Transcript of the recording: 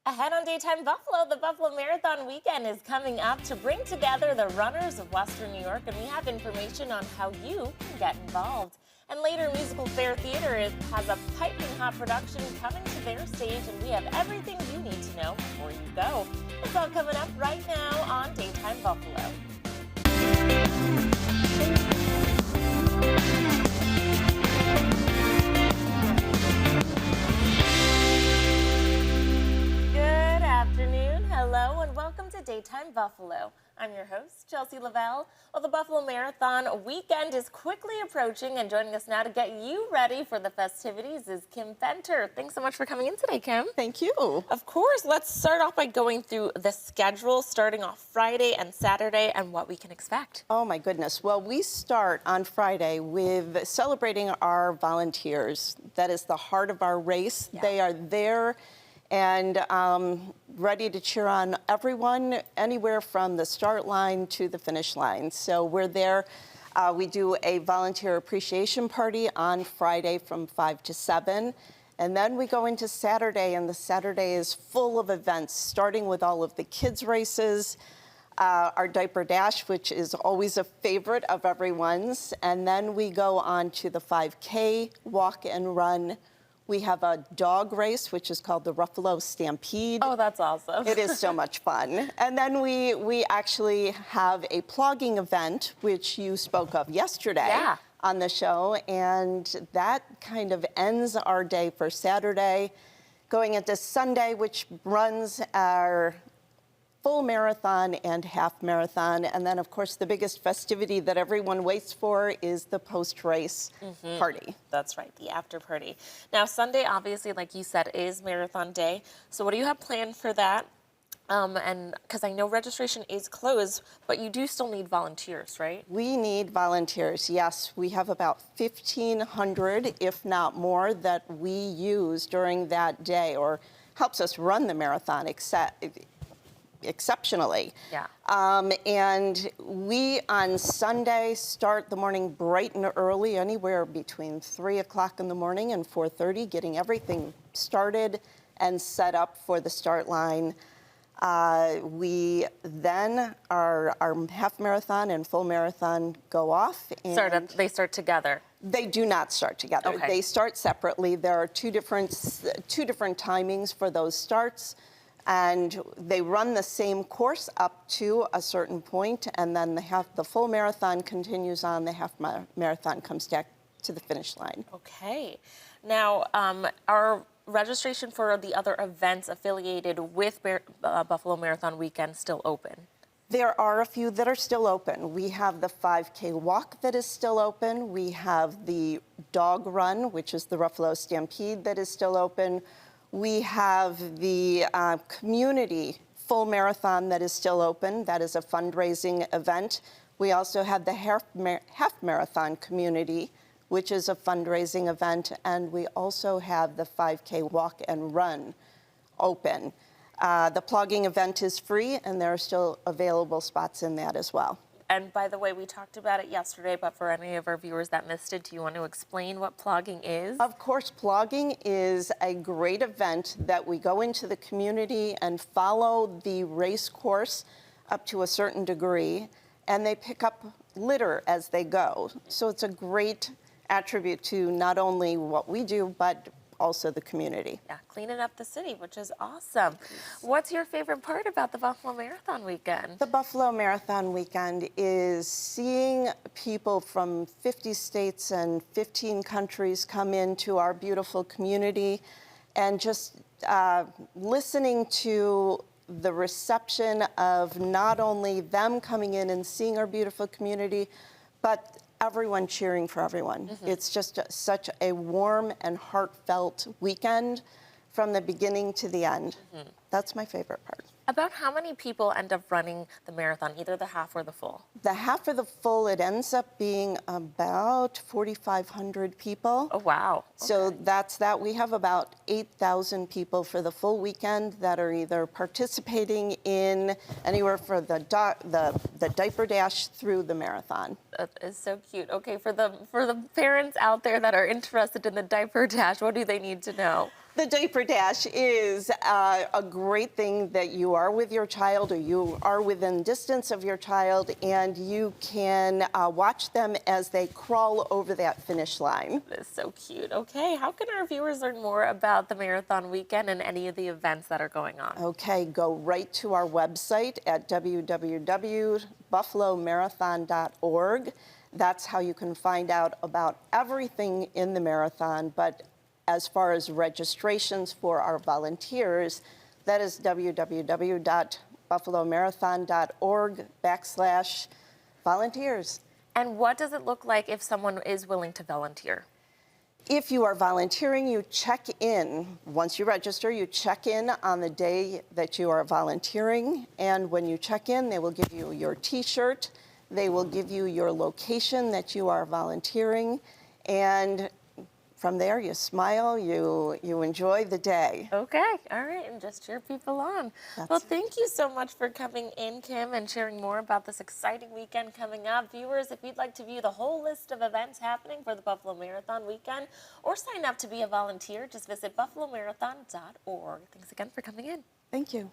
Ahead on Daytime Buffalo, the Buffalo Marathon weekend is coming up to bring together the runners of Western New York, and we have information on how you can get involved. And later, Musical Fair Theater has a piping hot production coming to their stage, and we have everything you need to know before you go. It's all coming up right now on Daytime Buffalo. Hello and welcome to Daytime Buffalo. I'm your host, Chelsea Lavelle. Well, the Buffalo Marathon weekend is quickly approaching, and joining us now to get you ready for the festivities is Kim Fenter. Thanks so much for coming in today, Kim. Thank you. Of course. Let's start off by going through the schedule, starting off Friday and Saturday, and what we can expect. Oh my goodness. Well, we start on Friday with celebrating our volunteers. That is the heart of our race. Yeah. They are there and ready to cheer on everyone anywhere from the start line to the finish line. So we're there. We do a volunteer appreciation party on Friday from 5 to 7. And then we go into Saturday, and the Saturday is full of events, starting with all of the kids' races, our diaper dash, which is always a favorite of everyone's. And then we go on to the 5K walk and run. We have a dog race, which is called the Ruffalo Stampede. Oh, that's awesome. It is so much fun. And then we actually have a plogging event, which you spoke of yesterday on the show. And that kind of ends our day for Saturday, going into Sunday, which runs our full marathon and half marathon. And then, of course, the biggest festivity that everyone waits for is the post-race party. That's right, the after party. Now, Sunday, obviously, like you said, is marathon day. So what do you have planned for that? And because I know registration is closed, but you do still need volunteers, right? We need volunteers, yes. We have about 1,500, if not more, that we use during that day, or helps us run the marathon exceptionally. Yeah. And we on Sunday start the morning bright and early, anywhere between 3 o'clock in the morning and 4:30, getting everything started and set up for the start line. We then, our half marathon and full marathon go off. And they start together? They do not start together. Okay. They start separately. There are two different timings for those starts. And they run the same course up to a certain point, and then the full marathon continues on. The half marathon comes back to the finish line. Okay. Now, our registration for the other events affiliated with Buffalo Marathon weekend still open? There are a few that are still open. We have the 5K walk that is still open. We have the dog run, which is the Ruffalo Stampede, that is still open. We have the community full marathon that is still open. That is a fundraising event. We also have the half marathon community, which is a fundraising event. And we also have the 5K walk and run open. The plogging event is free, and there are still available spots in that as well. And by the way, we talked about it yesterday, but for any of our viewers that missed it, do you want to explain what plogging is? Of course, plogging is a great event that we go into the community and follow the race course up to a certain degree, and they pick up litter as they go. So it's a great attribute to not only what we do, but also the community. Yeah, cleaning up the city, which is awesome. What's your favorite part about the Buffalo Marathon weekend? The Buffalo Marathon weekend is seeing people from 50 states and 15 countries come into our beautiful community, and just listening to the reception of not only them coming in and seeing our beautiful community, but everyone cheering for everyone. It's just such a warm and heartfelt weekend from the beginning to the end. That's my favorite part. About how many people end up running the marathon, either the half or the full? The half or the full, it ends up being about 4,500 people. Oh, wow. So that's that. We have about 8,000 people for the full weekend that are either participating in anywhere from the diaper dash through the marathon. That is so cute. Okay, for the parents out there that are interested in the diaper dash, what do they need to know? The diaper dash is a great thing that you are with your child or you are within distance of your child and you can watch them as they crawl over that finish line. That is so cute. Okay, how can our viewers learn more about the marathon weekend and any of the events that are going on? Okay, go right to our website at www.buffalomarathon.org. That's how you can find out about everything in the marathon, but as far as registrations for our volunteers, that is www.buffalomarathon.org/volunteers. And what does it look like if someone is willing to volunteer? If you are volunteering, you check in. Once you register, you check in on the day that you are volunteering. And when you check in, they will give you your T-shirt. They will give you your location that you are volunteering. And from there, you smile, you enjoy the day. Okay, all right, and just cheer people on. Well, thank you so much for coming in, Kim, and sharing more about this exciting weekend coming up. Viewers, if you'd like to view the whole list of events happening for the Buffalo Marathon weekend or sign up to be a volunteer, just visit buffalomarathon.org. Thanks again for coming in. Thank you.